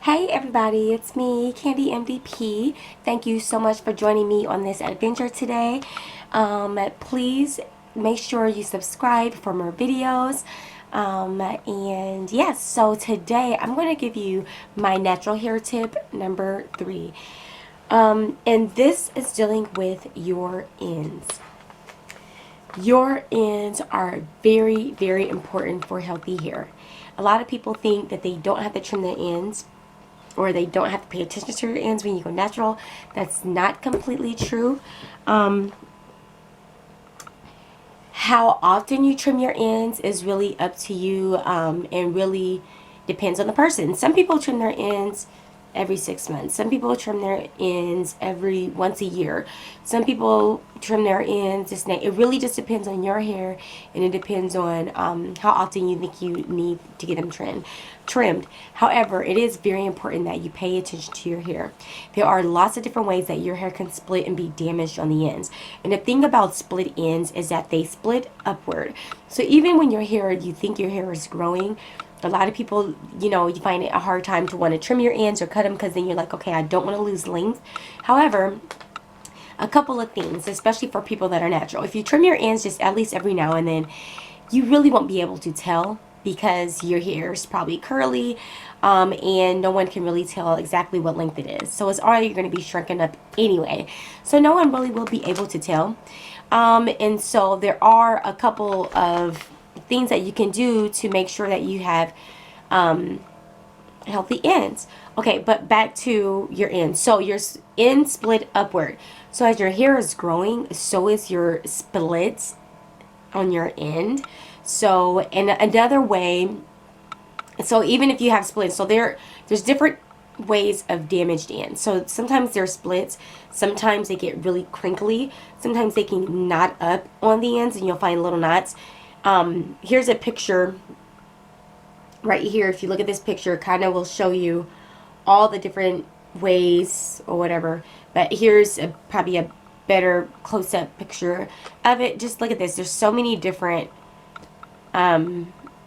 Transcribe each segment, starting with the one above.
Hey everybody, it's me, Candy MVP. Thank you so much for joining me on this adventure today. Please make sure you subscribe for more videos. And yes, so today I'm going to give you my natural hair tip number 3. And this is dealing with your ends. Your ends are very, very important for healthy hair. A lot of people think that they don't have to trim their ends, or they don't have to pay attention to your ends when you go natural. That's not completely true. How often you trim your ends is really up to you, and really depends on the person. Some people trim their ends every 6 months. Some people trim their ends every once a year. Some people trim their ends just now. It really just depends on your hair, and it depends on how often you think you need to get them trimmed. However, it is very important that you pay attention to your hair. There are lots of different ways that your hair can split and be damaged on the ends. And the thing about split ends is that they split upward. So even when you think your hair is growing, a lot of people, you find it a hard time to want to trim your ends or cut them, because then you're like, okay, I don't want to lose length. However, a couple of things, especially for people that are natural. If you trim your ends just at least every now and then, you really won't be able to tell, because your hair is probably curly, and no one can really tell exactly what length it is. So it's already going to be shrunken up anyway. So no one really will be able to tell. And so there are a couple of things that you can do to make sure that you have healthy ends. Okay, but back to your ends. So your ends split upward. So as your hair is growing, so is your splits on your end. So, and another way, so even if you have splits, so there's different ways of damaged ends. So sometimes they're splits, sometimes they get really crinkly, sometimes they can knot up on the ends, and you'll find little knots. Here's a picture right here. If you look at this picture, kind of will show you all the different ways or whatever, but here's probably a better close-up picture of it. Just look at this. There's so many different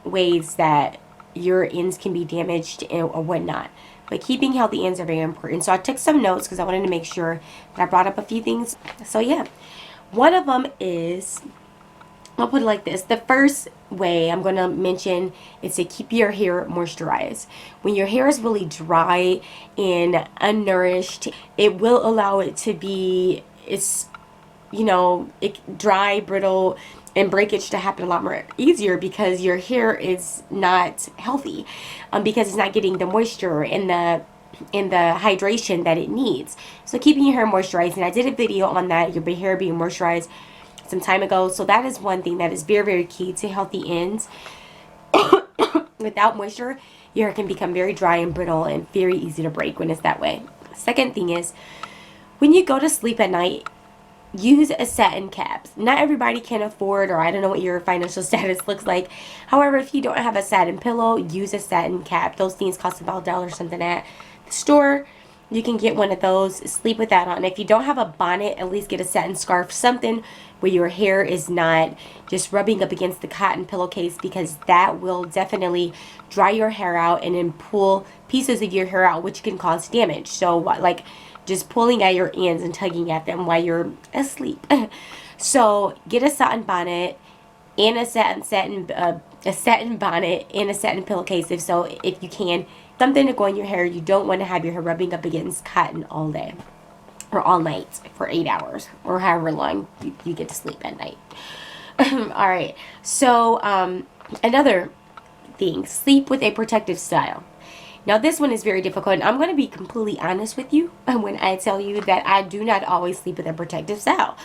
ways that your ends can be damaged or whatnot, but keeping healthy ends are very important. So I took some notes because I wanted to make sure that I brought up a few things. So yeah, one of them is, I'll put it like this. The first way I'm going to mention is to keep your hair moisturized. When your hair is really dry and unnourished, it will allow it to be, dry, brittle, and breakage to happen a lot more easier, because your hair is not healthy, because it's not getting the moisture and the hydration that it needs. So keeping your hair moisturized, and I did a video on that, your hair being moisturized, some time ago. So that is one thing that is very, very key to healthy ends. Without moisture, your hair can become very dry and brittle and very easy to break when it's that way. Second thing is, when you go to sleep at night, use a satin cap. Not everybody can afford, or I don't know what your financial status looks like. However, if you don't have a satin pillow, use a satin cap. Those things cost about $1 or something at the store. You can get one of those, sleep with that on. If you don't have a bonnet, at least get a satin scarf, something where your hair is not just rubbing up against the cotton pillowcase, because that will definitely dry your hair out and then pull pieces of your hair out, which can cause damage. So like just pulling at your ends and tugging at them while you're asleep. So get a satin bonnet and a satin bonnet and a satin pillowcase, if you can. Something to go in your hair. You don't want to have your hair rubbing up against cotton all day or all night for 8 hours, or however long you get to sleep at night. All right. So another thing, sleep with a protective style. Now this one is very difficult, and I'm going to be completely honest with you when I tell you that I do not always sleep with a protective style,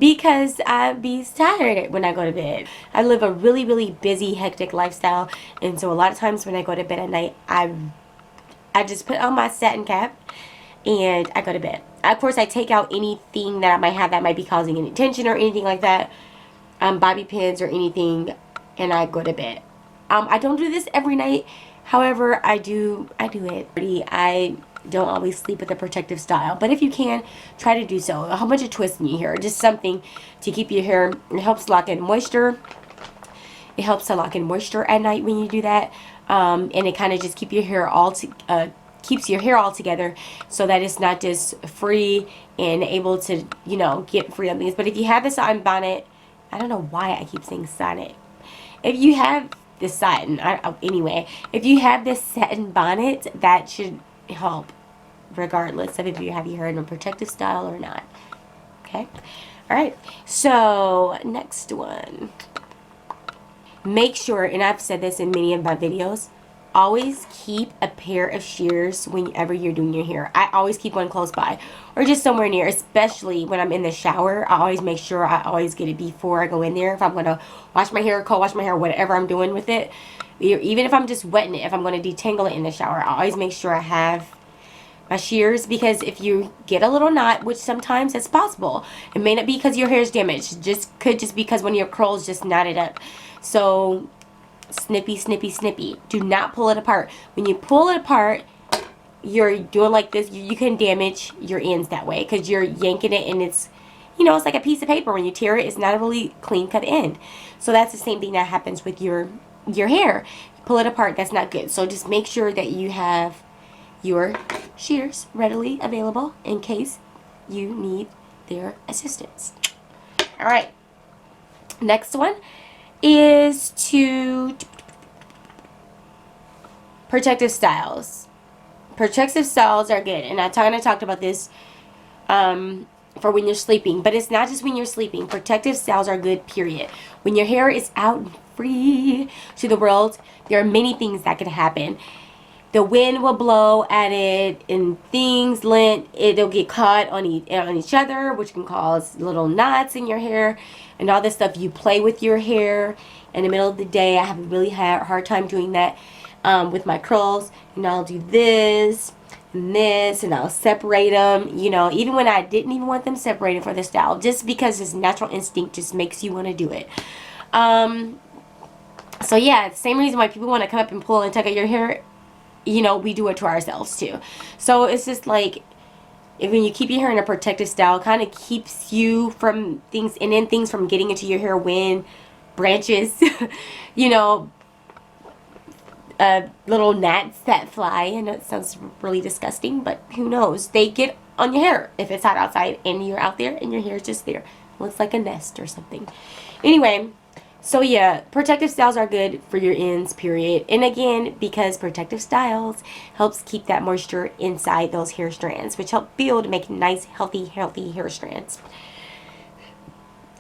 because I be tired when I go to bed. I live a really, really busy, hectic lifestyle, and so a lot of times when I go to bed at night, I just put on my satin cap and I go to bed. Of course, I take out anything that I might have that might be causing any tension or anything like that, bobby pins or anything, and I go to bed. I don't do this every night. However, I do it. I don't always sleep with a protective style, but if you can, try to do so. A whole bunch of twists in your hair, just something to keep your hair. It helps lock in moisture. It helps to lock in moisture at night when you do that, and it kind of just keep your hair all keeps your hair all together so that it's not just free and able to, you know, get free on things. But if you have the satin bonnet, I don't know why I keep saying sonnet. If you have the satin, anyway, if you have this satin bonnet, that should help regardless of if you have your hair in a protective style or not. Okay? Alright, so next one. Make sure, and I've said this in many of my videos, always keep a pair of shears whenever you're doing your hair. I always keep one close by or just somewhere near, especially when I'm in the shower. I always make sure I always get it before I go in there. If I'm going to wash my hair, co-wash my hair, whatever I'm doing with it, even if I'm just wetting it, if I'm going to detangle it in the shower, I always make sure I have my shears, because if you get a little knot, which sometimes it's possible, it may not be because your hair is damaged, could just because one of your curls just knotted up. So snippy, snippy, snippy. Do not pull it apart. When you pull it apart, you're doing like this, you can damage your ends that way because you're yanking it, and it's, you know, it's like a piece of paper. When you tear it, it's not a really clean cut end. So that's the same thing that happens with your hair. Pull it apart, that's not good. So just make sure that you have your shears readily available in case you need their assistance. All right, next one is to protective styles. Protective styles are good, and I kind of talked about this for when you're sleeping, but it's not just when you're sleeping. Protective styles are good, period. When your hair is out free to the world, there are many things that can happen. The wind will blow at it, and it'll get caught on each other, which can cause little knots in your hair and all this stuff. You play with your hair in the middle of the day. I have a really hard time doing that with my curls. And I'll do this and this, and I'll separate them, you know, even when I didn't even want them separated for the style, just because this natural instinct just makes you want to do it. So yeah, same reason why people want to come up and pull and tug at your hair, you know, we do it to ourselves too. So it's just like, when you keep your hair in a protective style, it kind of keeps you from things, and then things from getting into your hair, wind, branches, you know, little gnats that fly. I know it sounds really disgusting, but who knows? They get on your hair if it's hot outside and you're out there and your hair is just there. Looks like a nest or something. Anyway, so yeah, protective styles are good for your ends, period. And again, because protective styles helps keep that moisture inside those hair strands, which help build, make nice, healthy hair strands.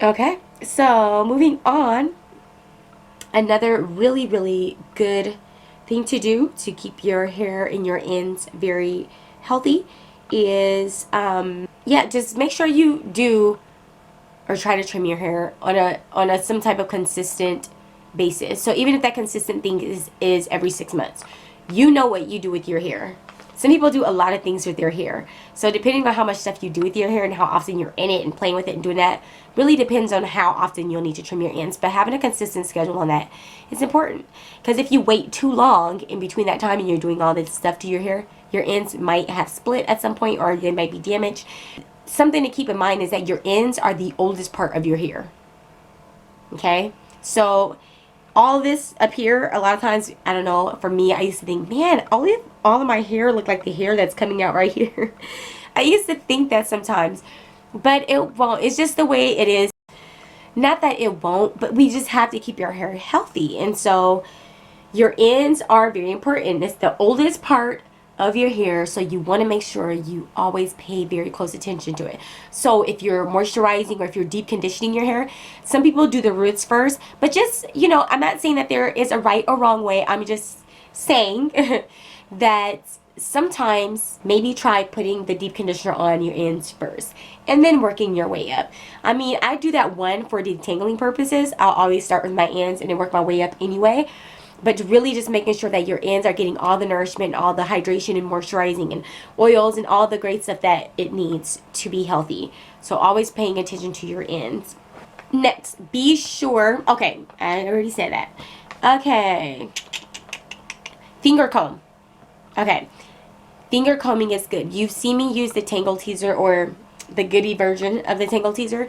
Okay, so moving on. Another really, really good thing to do to keep your hair and your ends very healthy is, yeah, just make sure you do or try to trim your hair on a some type of consistent basis. So even if that consistent thing is every 6 months, you know what you do with your hair. Some people do a lot of things with their hair. So depending on how much stuff you do with your hair and how often you're in it and playing with it and doing that, really depends on how often you'll need to trim your ends. But having a consistent schedule on that is important. Because if you wait too long in between that time and you're doing all this stuff to your hair, your ends might have split at some point, or they might be damaged. Something to keep in mind is that your ends are the oldest part of your hair. Okay? So all this up here, a lot of times, I don't know, for me, I used to think, man, all of my hair look like the hair that's coming out right here. I used to think that sometimes, but it won't. It's just the way it is. Not that it won't, but we just have to keep your hair healthy. And so your ends are very important. It's the oldest part of your hair, so you want to make sure you always pay very close attention to it. So if you're moisturizing or if you're deep conditioning your hair, some people do the roots first, but just, you know, I'm not saying that there is a right or wrong way. I'm just saying that sometimes maybe try putting the deep conditioner on your ends first and then working your way up. I mean, I do that one for detangling purposes. I'll always start with my ends and then work my way up anyway. But really just making sure that your ends are getting all the nourishment, all the hydration and moisturizing and oils and all the great stuff that it needs to be healthy. So always paying attention to your ends. Next, be sure, okay, I already said that. Okay, finger comb. Okay, finger combing is good. You've seen me use the Tangle Teaser or the Goody version of the Tangle Teaser.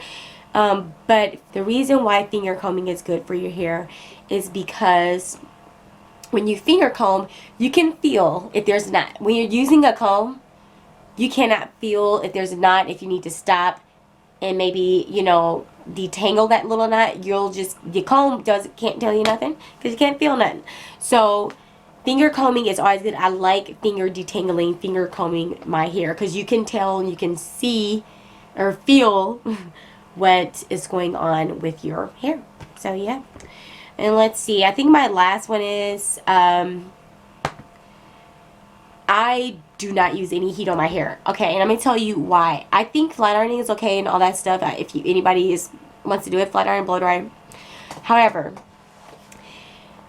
But the reason why finger combing is good for your hair is because when you finger comb, you can feel if there's knot. When you're using a comb, you cannot feel if there's a knot. If you need to stop and maybe, you know, detangle that little knot, your comb can't tell you nothing because you can't feel nothing. So finger combing is always good. I like finger combing my hair because you can tell and you can see or feel what is going on with your hair. So yeah. And let's see, I think my last one is I do not use any heat on my hair. Okay, and I'm going to tell you why. I think flat ironing is okay and all that stuff. If anybody wants to do it, flat iron, blow dry. However,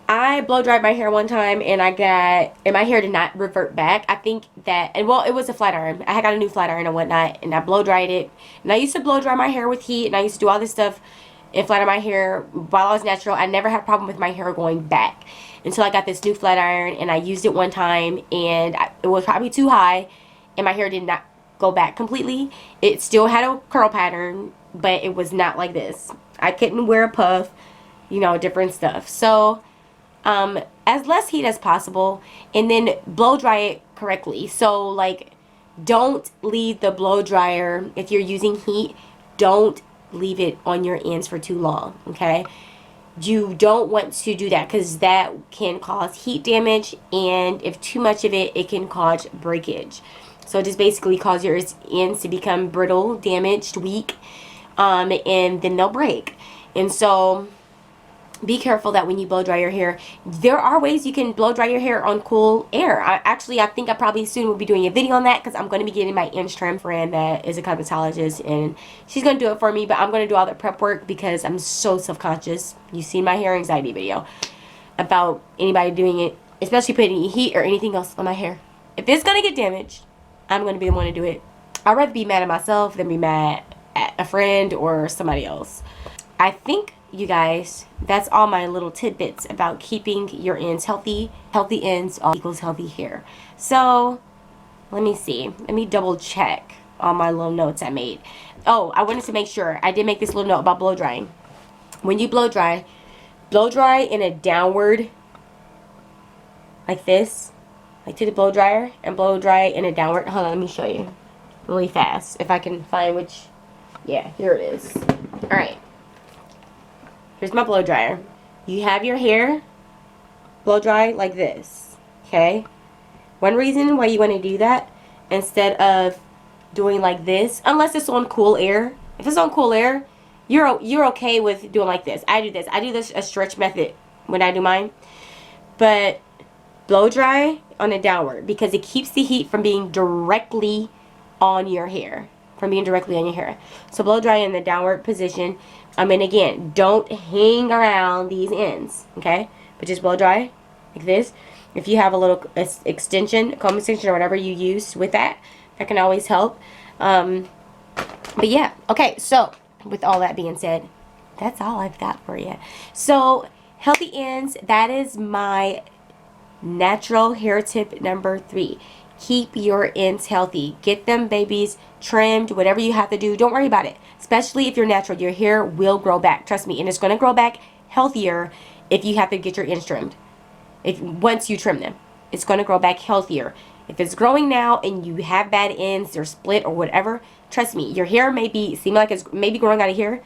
I blow dried my hair one time and my hair did not revert back. I think that, and well, it was a flat iron. I had got a new flat iron and whatnot, and I blow dried it. And I used to blow dry my hair with heat, and I used to do all this stuff and flat iron my hair while I was natural. I never had a problem with my hair going back until I got this new flat iron, and I used it one time, and it was probably too high, and my hair did not go back completely. It still had a curl pattern, but it was not like this. I couldn't wear a puff, you know, different stuff. So as less heat as possible, and then blow dry it correctly. So like, don't leave the blow dryer, if you're using heat, don't leave it on your ends for too long, okay? You don't want to do that because that can cause heat damage, and if too much of it, it can cause breakage. So just basically cause your ends to become brittle, damaged, weak, and then they'll break. And so be careful that when you blow dry your hair, there are ways you can blow dry your hair on cool air. I think I probably soon will be doing a video on that because I'm going to be getting my ends trim friend that is a cosmetologist, and she's going to do it for me, but I'm going to do all the prep work because I'm so self-conscious. You've seen my hair anxiety video about anybody doing it, especially putting heat or anything else on my hair. If it's going to get damaged, I'm going to be the one to do it. I'd rather be mad at myself than be mad at a friend or somebody else. I think, you guys, that's all my little tidbits about keeping your ends healthy. Healthy ends equals healthy hair. So let me see, let me double check all my little notes I made. Oh, I wanted to make sure I did make this little note about blow drying. When you blow dry in a downward, like this, like to the blow dryer, and blow dry in a downward. Hold on, let me show you really fast if I can find which. Yeah, here it is. All right. Here's my blow dryer. You have your hair blow dry like this, okay? One reason why you want to do that instead of doing like this, unless it's on cool air. If it's on cool air, you're okay with doing like this. I do this. I do this a stretch method when I do mine. But blow dry on a downward because it keeps the heat from being directly on your hair. So blow dry in the downward position. And again, don't hang around these ends, okay? But just blow dry like this. If you have a little extension, comb extension, or whatever you use with that, that can always help. But yeah, okay. So with all that being said, that's all I've got for you. So healthy ends. That is my natural hair tip number 3. Keep your ends healthy. Get them babies trimmed, whatever you have to do. Don't worry about it. Especially if you're natural, your hair will grow back. Trust me, and it's going to grow back healthier if you have to get your ends trimmed. Once you trim them, it's going to grow back healthier. If it's growing now and you have bad ends or split or whatever, trust me, your hair may seem like it's maybe growing out of here,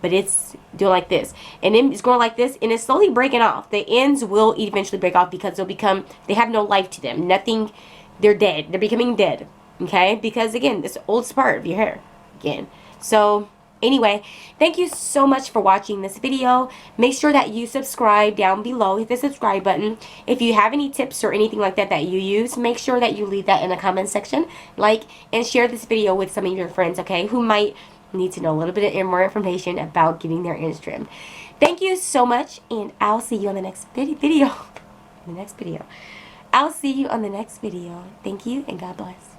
but it's doing like this, and then it's growing like this, and it's slowly breaking off. The ends will eventually break off because they have no life to them. Nothing. They're dead. They're becoming dead. Okay? Because again, it's the oldest part of your hair. Again. So anyway, thank you so much for watching this video. Make sure that you subscribe down below. Hit the subscribe button. If you have any tips or anything like that that you use, make sure that you leave that in the comment section. Like and share this video with some of your friends, okay, who might need to know a little bit more information about getting their ends trimmed. Thank you so much, and I'll see you on the next video. I'll see you on the next video. Thank you, and God bless.